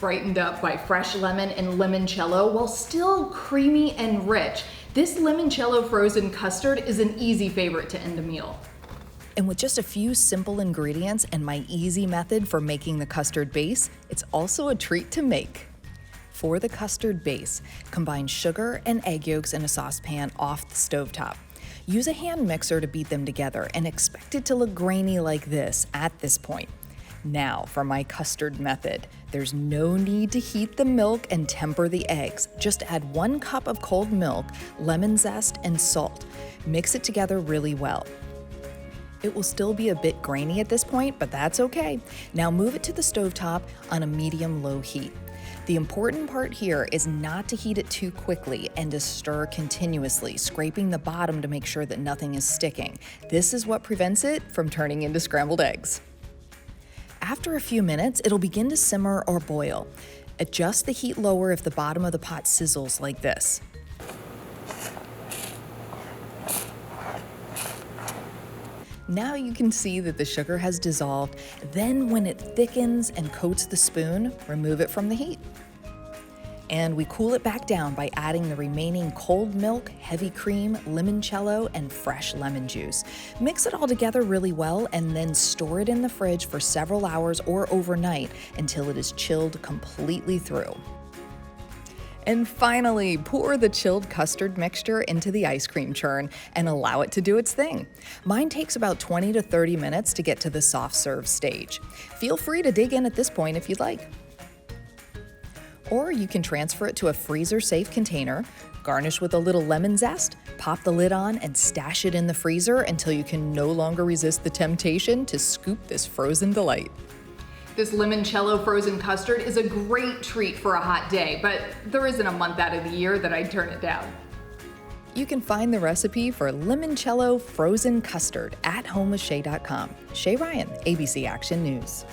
Brightened up by fresh lemon and limoncello while still creamy and rich, this limoncello frozen custard is an easy favorite to end a meal. And with just a few simple ingredients and my easy method for making the custard base, it's also a treat to make. For the custard base, combine sugar and egg yolks in a saucepan off the stovetop. Use a hand mixer to beat them together and expect it to look grainy like this at this point. Now for my custard method. There's no need to heat the milk and temper the eggs. Just add 1 cup of cold milk, lemon zest, and salt. Mix it together really well. It will still be a bit grainy at this point, but that's okay. Now move it to the stovetop on a medium-low heat. The important part here is not to heat it too quickly and to stir continuously, scraping the bottom to make sure that nothing is sticking. This is what prevents it from turning into scrambled eggs. After a few minutes, it'll begin to simmer or boil. Adjust the heat lower if the bottom of the pot sizzles like this. Now you can see that the sugar has dissolved. Then when it thickens and coats the spoon, remove it from the heat. And we cool it back down by adding the remaining cold milk, heavy cream, limoncello, and fresh lemon juice. Mix it all together really well and then store it in the fridge for several hours or overnight until it is chilled completely through. And finally, pour the chilled custard mixture into the ice cream churn and allow it to do its thing. Mine takes about 20 to 30 minutes to get to the soft serve stage. Feel free to dig in at this point if you'd like. Or you can transfer it to a freezer-safe container, garnish with a little lemon zest, pop the lid on, and stash it in the freezer until you can no longer resist the temptation to scoop this frozen delight. This limoncello frozen custard is a great treat for a hot day, but there isn't a month out of the year that I'd turn it down. You can find the recipe for limoncello frozen custard at homewithshay.com. Shay Ryan, ABC Action News.